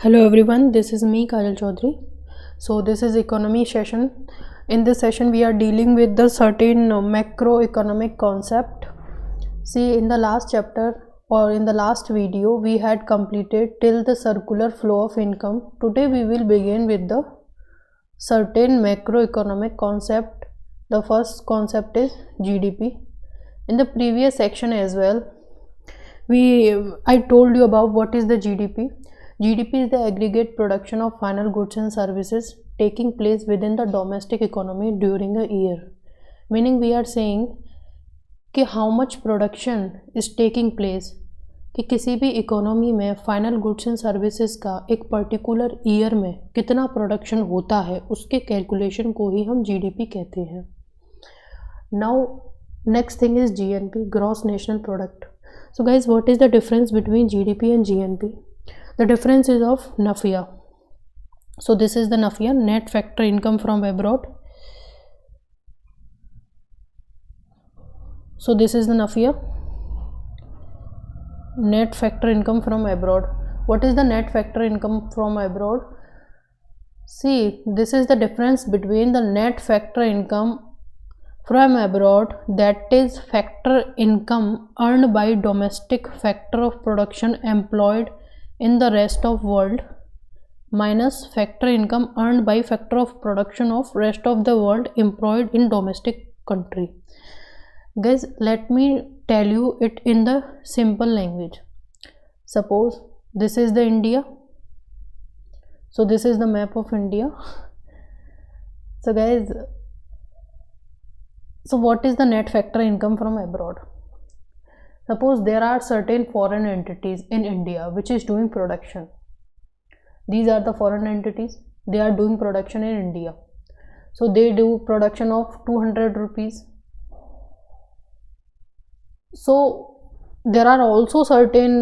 Hello everyone, this is me Kajal Chaudhary. So this is economy session. In this session we are dealing with the certain macroeconomic concept. See, in the last chapter or in the last video we had completed till the circular flow of income. Today we will begin with the certain macroeconomic concept. The first concept is GDP. In the previous section as well, I told you about what is the GDP. GDP is the aggregate production of final goods and services taking place within the domestic economy during a year. Meaning we are saying कि how much production is taking place, कि किसी भी economy में final goods and services का एक particular year में कितना production होता है, उसके कैलकुलेशन को ही हम जीडीपी कहते हैं. Now next thing is GNP, gross national product. So guys, what is the difference between GDP and GNP? The difference is of NAFIA. So this is the NAFIA, net factor income from abroad. So this is the NAFIA, net factor income from abroad. What is the net factor income from abroad? See, this is the difference between the net factor income from abroad, that is factor income earned by domestic factor of production employed in the rest of world, minus factor income earned by factor of production of rest of the world employed in domestic country. Guys, let me tell you it in the simple language. Suppose this is the India. So this is the map of India. So guys, so what is the net factor income from abroad? Suppose there are certain foreign entities in India which is doing production. These are the foreign entities. They are doing production in India. So they do production of 200 rupees. So there are also certain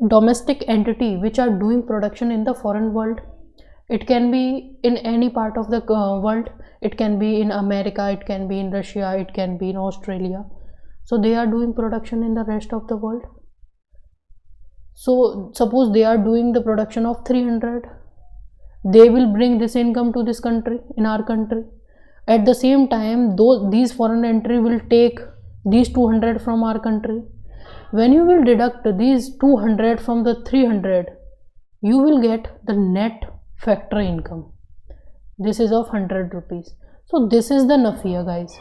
domestic entity which are doing production in the foreign world. It can be in any part of the world. It can be in America, it can be in Russia, it can be in Australia. So they are doing production in the rest of the world. So suppose they are doing the production of 300. They will bring this income to this country, in our country. At the same time, these foreign entry will take these 200 from our country. When you will deduct these 200 from the 300, you will get the net factor income. This is of 100 rupees. So this is the NAFIA, guys.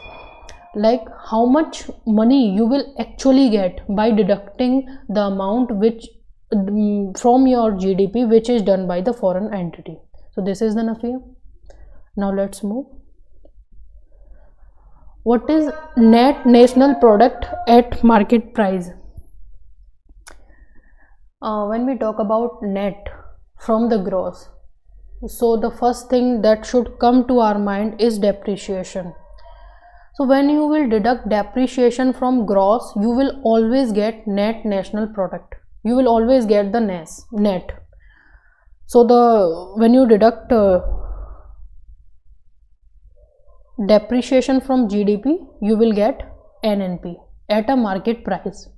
Like how much money you will actually get by deducting the amount which from your GDP which is done by the foreign entity. So this is the NAFIA. Now let's move. What is net national product at market price? When we talk about net from the gross, so the first thing that should come to our mind is depreciation. So when you will deduct depreciation from gross, you will always get net national product. You will always get the net. So when you deduct depreciation from GDP, you will get NNP at a market price.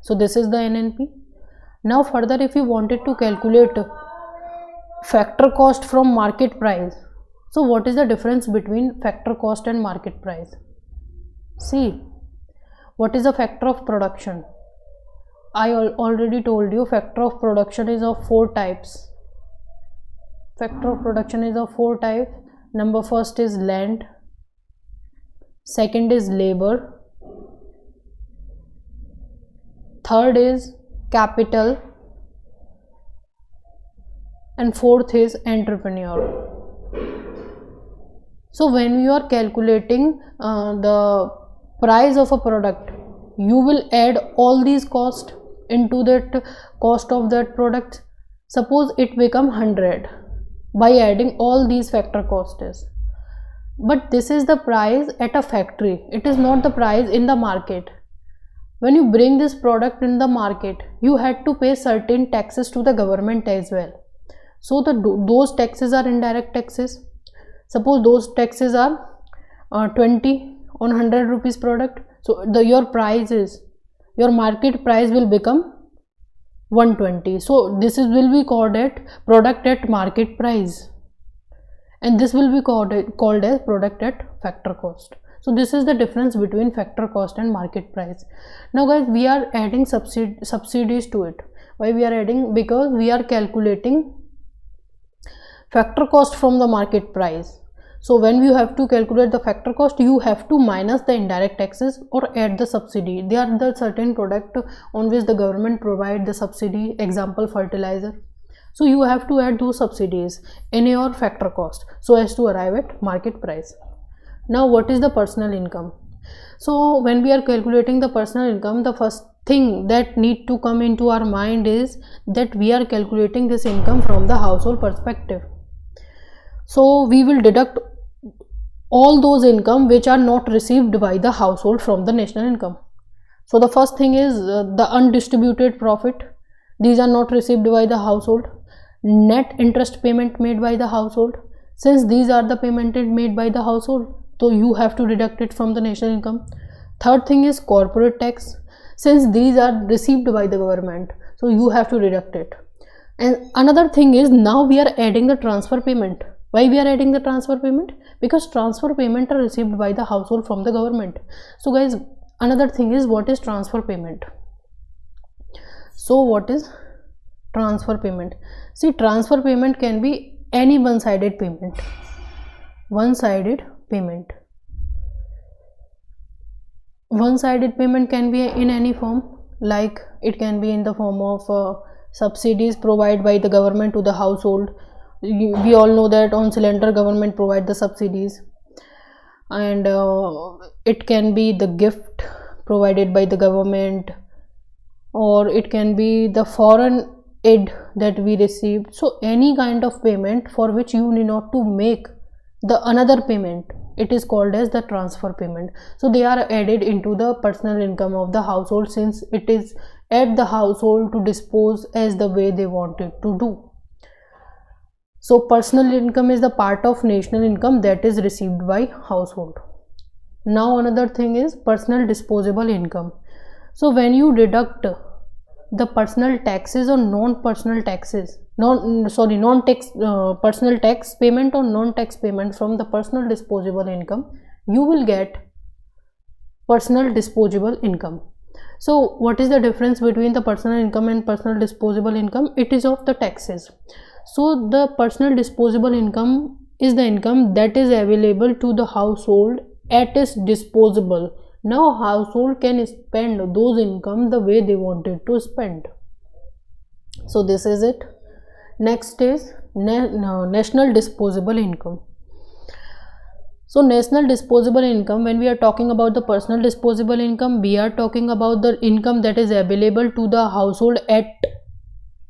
So this is the NNP. Now further, if you wanted to calculate factor cost from market price, so what is the difference between factor cost and market price? See, what is the factor of production? I already told you factor of production is of 4 types. Factor of production is of 4 types. Number first is land, second is labor, third is capital, and fourth is entrepreneur. So when you are calculating the price of a product, you will add all these costs into that cost of that product. Suppose it become 100 by adding all these factor costs. But this is the price at a factory. It is not the price in the market. When you bring this product in the market, you had to pay certain taxes to the government as well. So those taxes are indirect taxes. Suppose those taxes are 20 on 100 rupees product. So your market price will become 120. So this is will be called at product at market price, and this will be called as product at factor cost. So this is the difference between factor cost and market price. Now guys, we are adding subsidies to it. Why we are adding? Because we are calculating factor cost from the market price. So when you have to calculate the factor cost, you have to minus the indirect taxes or add the subsidy. They are the certain product on which the government provide the subsidy, example fertilizer. So you have to add those subsidies in your factor cost so as to arrive at market price. Now what is the personal income? So when we are calculating the personal income, the first thing that need to come into our mind is that we are calculating this income from the household perspective. So we will deduct all those income which are not received by the household from the national income. So the first thing is the undistributed profit. These are not received by the household. Net interest payment made by the household. Since these are the payment made by the household, so you have to deduct it from the national income. Third thing is corporate tax. Since these are received by the government, so you have to deduct it. And another thing is, now we are adding the transfer payment. Why we are adding the transfer payment? Because transfer payment are received by the household from the government. So guys, another thing is, what is transfer payment? So what is transfer payment? See, transfer payment can be any one-sided payment. One-sided payment. One-sided payment can be in any form, like it can be in the form of subsidies provided by the government to the household. We all know that on cylinder government provide the subsidies, and it can be the gift provided by the government, or it can be the foreign aid that we received. So any kind of payment for which you need not to make the another payment, it is called as the transfer payment. So they are added into the personal income of the household, since it is at the household to dispose as the way they want it to do. So personal income is the part of national income that is received by household. Now another thing is personal disposable income. So when you deduct the personal taxes or non-personal taxes, non-tax personal tax payment or non-tax payment from the personal disposable income, you will get personal disposable income. So what is the difference between the personal income and personal disposable income? It is of the taxes. So the personal disposable income is the income that is available to the household at its disposable. Now household can spend those income the way they wanted to spend. So this is it. Next is national disposable income. So national disposable income, when we are talking about the personal disposable income, we are talking about the income that is available to the household at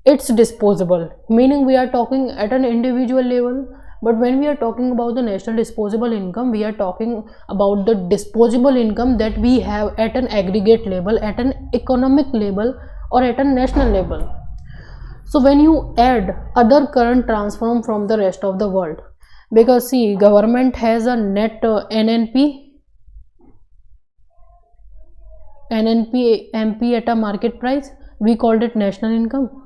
its disposable, meaning we are talking at an individual level. But when we are talking about the national disposable income, we are talking about the disposable income that we have at an aggregate level, at an economic level, or at a national level. So when you add other current transfer from the rest of the world, because see, government has a net NNP MP at a market price, we called it national income.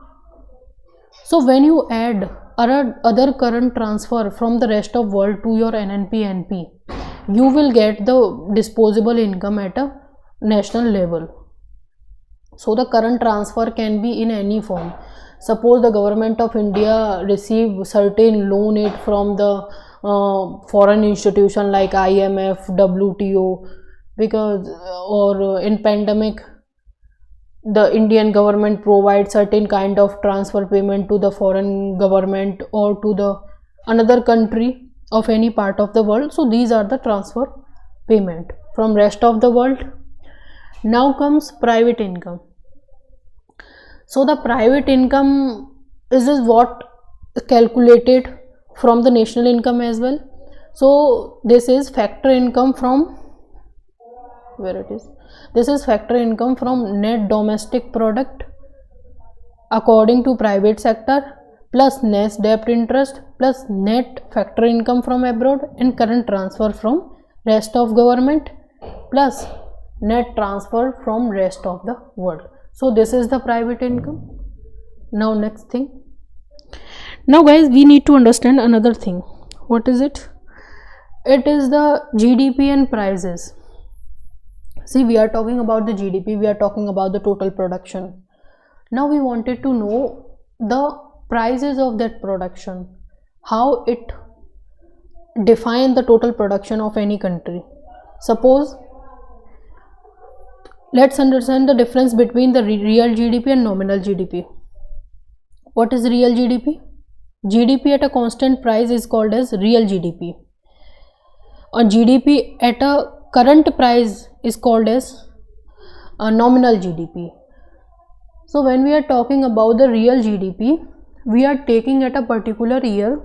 So when you add other current transfer from the rest of world to your NNP, you will get the disposable income at a national level. So the current transfer can be in any form. Suppose the government of India receive certain loan aid from the foreign institution like IMF, WTO, because or in pandemic the Indian government provides certain kind of transfer payment to the foreign government or to the another country of any part of the world. So these are the transfer payment from rest of the world. Now comes private income. So the private income is what calculated from the national income as well. So this is factor income from this is factor income from net domestic product according to private sector, plus net debt interest, plus net factor income from abroad, and current transfer from rest of government, plus net transfer from rest of the world. So this is the private income. Now next thing. Now guys, we need to understand another thing. What is it? It is the GDP and prices. See, we are talking about the GDP, we are talking about the total production. Now we wanted to know the prices of that production, how it define the total production of any country. Suppose, let's understand the difference between the real GDP and nominal GDP. What is real GDP? GDP at a constant price is called as real GDP, or GDP at a current price is called as a nominal GDP. So when we are talking about the real GDP, we are taking at a particular year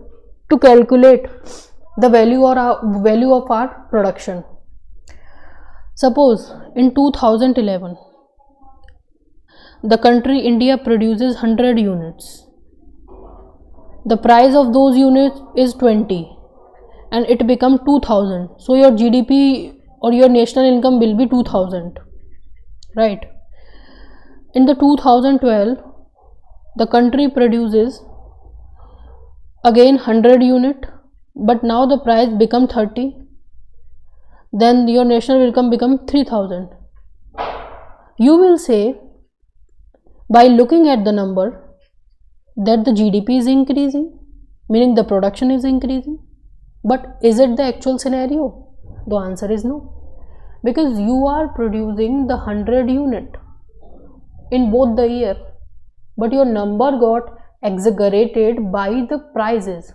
to calculate the value of our production. Suppose in 2011, the country India produces 100 units. The price of those units is 20 and it become 2000. So your GDP or your national income will be 2000, right? In the 2012, the country produces again 100 unit, but now the price become 30. Then your national income become 3000. You will say, by looking at the number, that the GDP is increasing, meaning the production is increasing. But is it the actual scenario? The answer is no, because you are producing the 100 unit in both the year, but your number got exaggerated by the prices,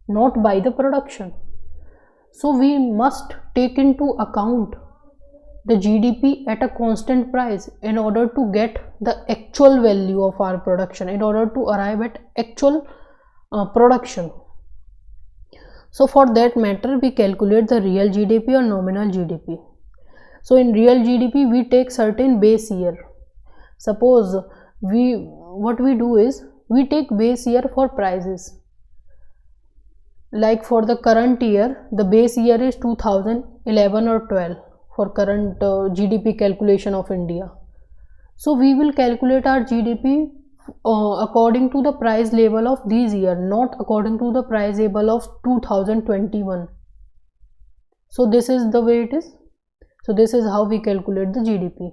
not by the production. So we must take into account the GDP at a constant price in order to get the actual value of our production, in order to arrive at actual production. So for that matter, we calculate the real GDP or nominal GDP. So in real GDP, we take certain base year. Suppose what we do is we take base year for prices. Like for the current year, the base year is 2011 or 12 for current GDP calculation of India. So we will calculate our GDP according to the price level of this year, not according to the price level of 2021. So this is the way it is. So this is how we calculate the GDP.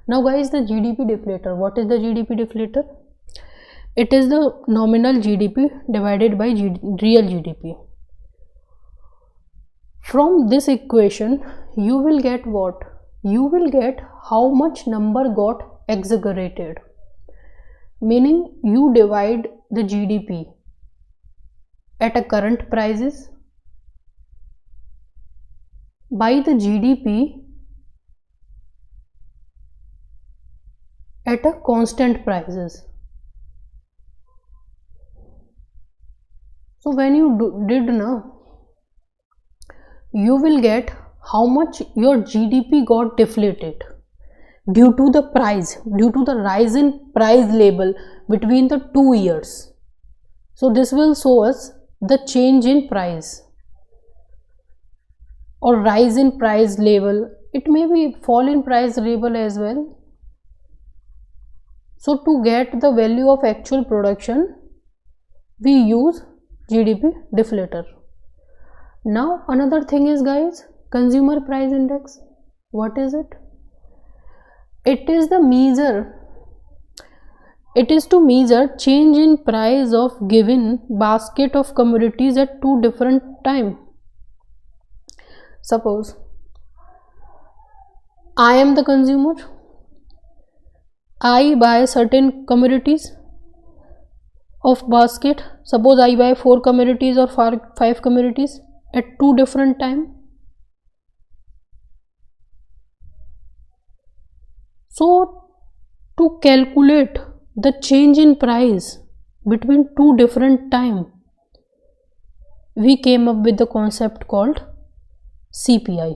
Now guys, the GDP deflator. What is the GDP deflator? It is the nominal GDP divided by real GDP. From this equation, you will get what? You will get how much number got exaggerated. Meaning you divide the GDP at a current prices by the GDP at a constant prices. So when you did now, you will get how much your GDP got deflated due to the price, due to the rise in price level between the 2 years. So this will show us the change in price or rise in price level. It may be fall in price level as well. So to get the value of actual production, we use GDP deflator. Now another thing is guys, consumer price index. What is it? It is the measure. It is to measure change in price of given basket of commodities at two different time. Suppose I am the consumer. I buy certain commodities of basket. Suppose I buy 4 commodities or 5 commodities at two different time. So to calculate the change in price between two different time, we came up with the concept called CPI.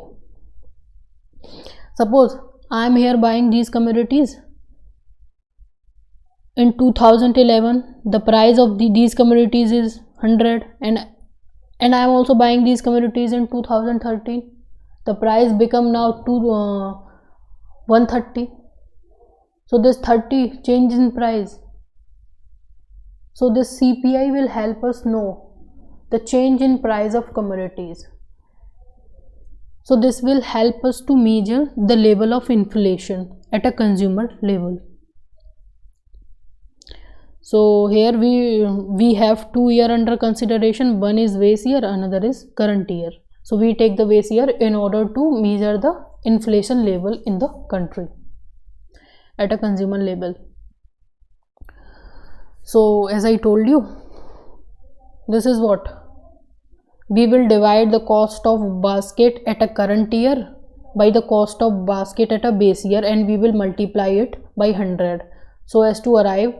Suppose I am here buying these commodities. In 2011, the price of these commodities is 100, and I am also buying these commodities in 2013. The price become now to 130. So this 30 change in price. So this CPI will help us know the change in price of commodities. So this will help us to measure the level of inflation at a consumer level. So here we have 2 years under consideration. One is base year, another is current year. So we take the base year in order to measure the inflation level in the country at a consumer level. So as I told you, this is what we will divide the cost of basket at a current year by the cost of basket at a base year, and we will multiply it by 100 so as to arrive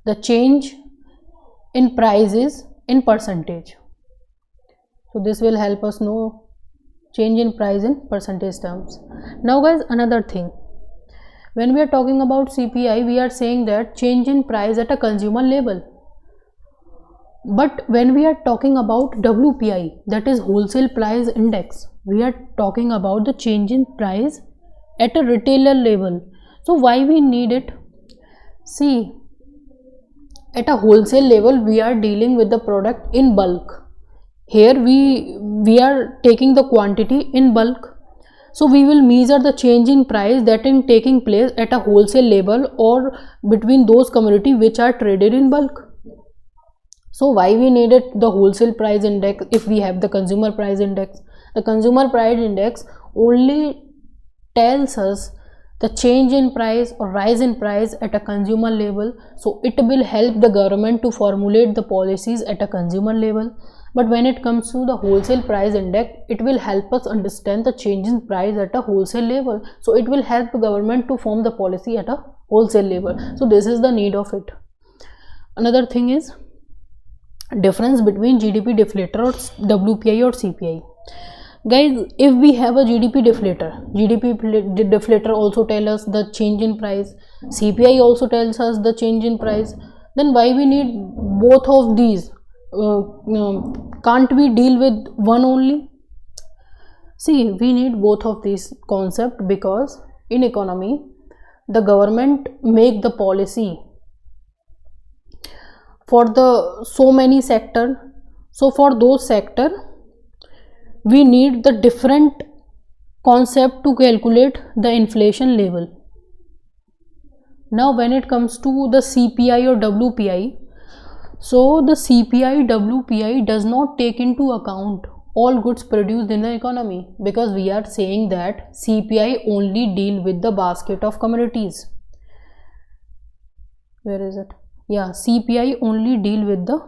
the change in prices in percentage. So this will help us know change in price in percentage terms. Now guys, another thing, when we are talking about CPI, we are saying that change in price at a consumer level. But when we are talking about WPI, that is wholesale price index, we are talking about the change in price at a retailer level. So why we need it? See, at a wholesale level, we are dealing with the product in bulk. Here we are taking the quantity in bulk. So we will measure the change in price that is taking place at a wholesale level or between those commodities which are traded in bulk. So why we needed the wholesale price index if we have the consumer price index? The consumer price index only tells us the change in price or rise in price at a consumer level. So it will help the government to formulate the policies at a consumer level. But when it comes to the wholesale price index, it will help us understand the change in price at a wholesale level. So it will help the government to form the policy at a wholesale level. So this is the need of it. Another thing is difference between GDP deflator or WPI or CPI. Guys, if we have a GDP deflator also tells us the change in price, CPI also tells us the change in price, then why we need both of these? Can't we deal with one only? See, we need both of these concepts because in economy, the government make the policy for the so many sector. So for those sector, we need the different concept to calculate the inflation level. Now when it comes to the CPI or WPI, so the CPI WPI does not take into account all goods produced in the economy, because we are saying that CPI only deal with the basket of commodities. Where is it? Yeah, CPI only deal with the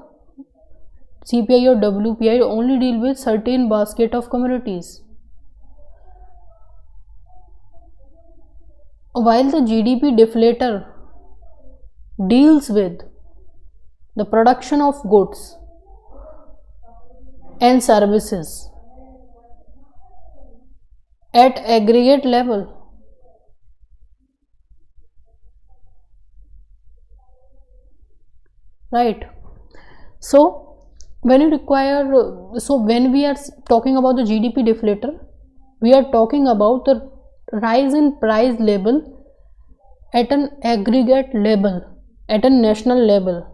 CPI or WPI only deal with certain basket of commodities, while the GDP deflator deals with the production of goods and services at aggregate level. Right. So when we are talking about the GDP deflator, we are talking about the rise in price level at an aggregate level, at a national level.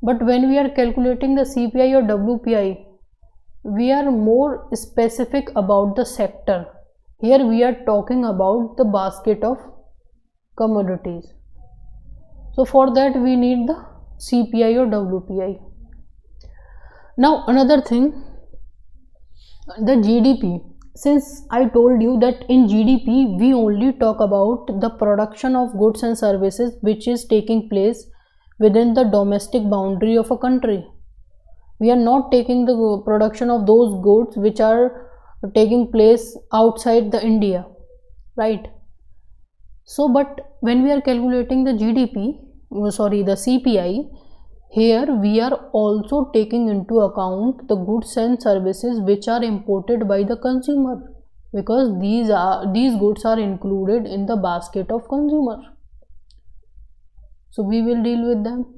But when we are calculating the CPI or WPI, we are more specific about the sector. Here we are talking about the basket of commodities. So for that we need the CPI or WPI. Now another thing, the GDP. Since I told you that in GDP we only talk about the production of goods and services which is taking place within the domestic boundary of a country. We are not taking the production of those goods which are taking place outside the India, right? So but when we are calculating the the CPI, here we are also taking into account the goods and services which are imported by the consumer, because these goods are included in the basket of consumer. So we will deal with them.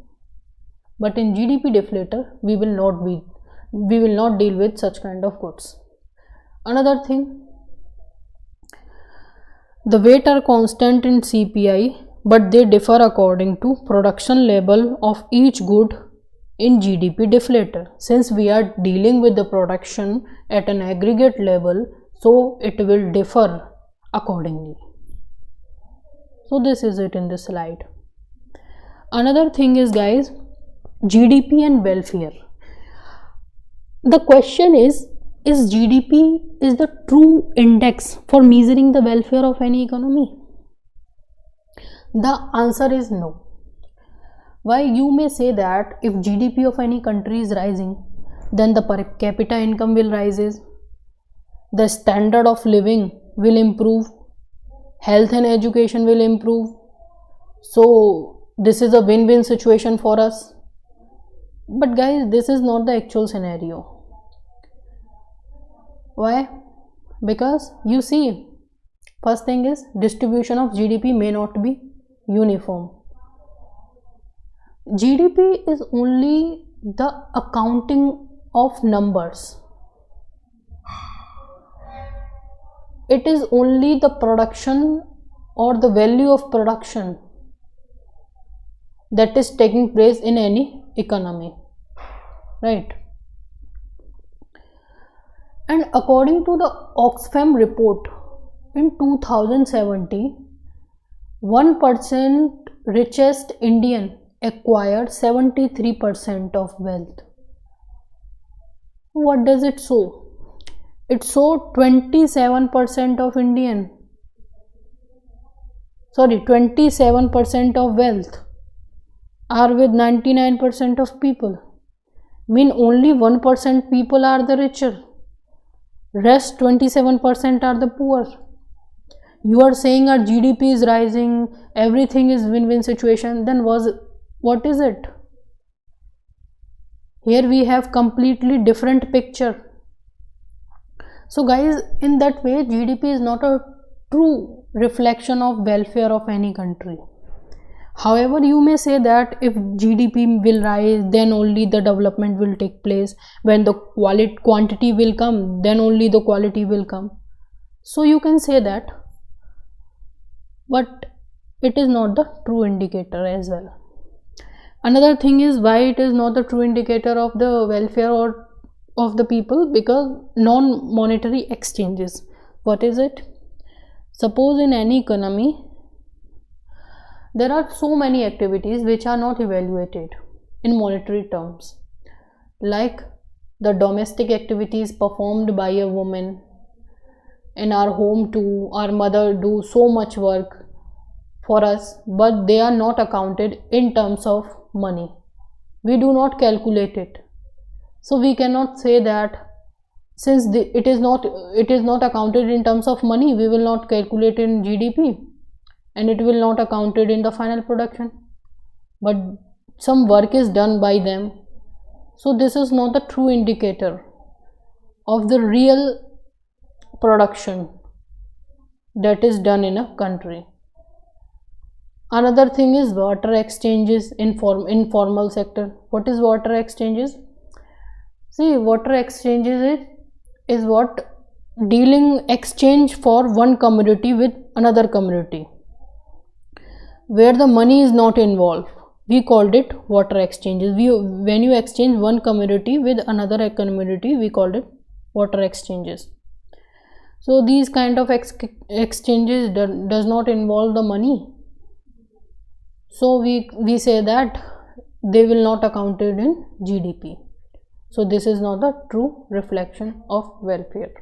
But in GDP deflator, we will not deal with such kind of goods. Another thing, the weight are constant in CPI, but they differ according to production level of each good in GDP deflator. Since we are dealing with the production at an aggregate level, so it will differ accordingly. So this is it in this slide. Another thing is, guys, GDP and welfare. The question is GDP is the true index for measuring the welfare of any economy? The answer is no. Why? You may say that if GDP of any country is rising, then the per capita income will rises, the standard of living will improve, health and education will improve. So this is a win-win situation for us. But guys, this is not the actual scenario. Why? Because you see, first thing is distribution of GDP may not be uniform. GDP is only the accounting of numbers. It is only the production or the value of production that is taking place in any economy, right? And according to the Oxfam report in 2070, 1% richest Indian acquired 73% of wealth. What does it show? It shows 27% of 27% of wealth are with 99% of people. Mean only 1% people are the richer. Rest 27% are the poor. You are saying our GDP is rising, everything is win-win situation, then what is it? Here we have completely different picture. So guys, in that way, GDP is not a true reflection of welfare of any country. However, you may say that if GDP will rise, then only the development will take place. When the quantity will come, then only the quality will come. So you can say that, but it is not the true indicator as well. Another thing is why it is not the true indicator of the welfare or of the people, because non-monetary exchanges. What is it? Suppose in any economy there are so many activities which are not evaluated in monetary terms, like the domestic activities performed by a woman in our home too. Our mother do so much work for us, but they are not accounted in terms of money. We do not calculate it. So we cannot say that since it is not accounted in terms of money, we will not calculate in GDP, and it will not accounted in the final production. But some work is done by them. So this is not the true indicator of the real production that is done in a country. Another thing is water exchanges in informal sector. What is water exchanges? See, water exchanges is what dealing exchange for one community with another community, where the money is not involved. We called it water exchanges. When you exchange one community with another community, we called it water exchanges. So these kind of exchanges does not involve the money. So we say that they will not accounted in GDP. So this is not the true reflection of welfare.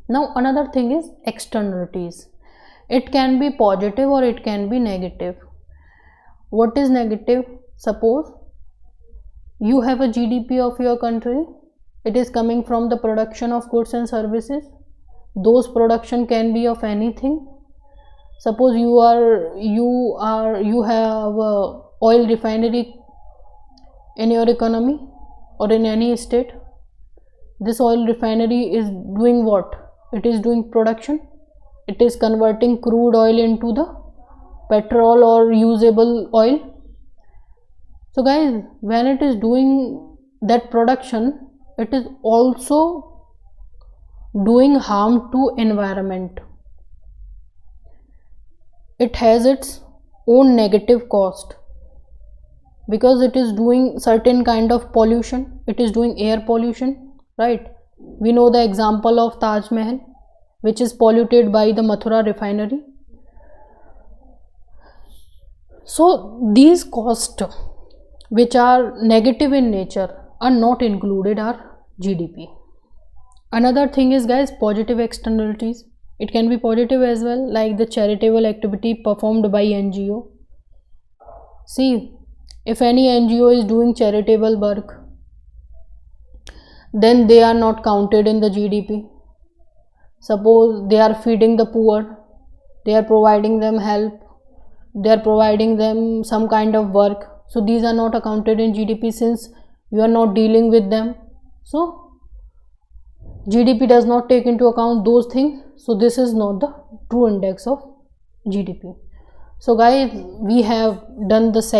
Now another thing is externalities. It can be positive or it can be negative. What is negative? Suppose you have a GDP of your country. It is coming from the production of goods and services. Those production can be of anything. Suppose you have a oil refinery in your economy or in any state. This oil refinery is doing what? It is doing production. It is converting crude oil into the petrol or usable oil. So guys, when it is doing that production, it is also doing harm to environment. It has its own negative cost. because it is doing certain kind of pollution, it is doing air pollution, right? We know the example of Taj Mahal, which is polluted by the Mathura refinery. So these costs which are negative in nature are not included our GDP. Another thing is, guys, positive externalities. It can be positive as well, like the charitable activity performed by NGO. See, if any NGO is doing charitable work, then they are not counted in the GDP. Suppose they are feeding the poor, they are providing them help, they are providing them some kind of work, so these are not accounted in GDP since you are not dealing with them. So GDP does not take into account those things, so this is not the true index of GDP. So guys, we have done the second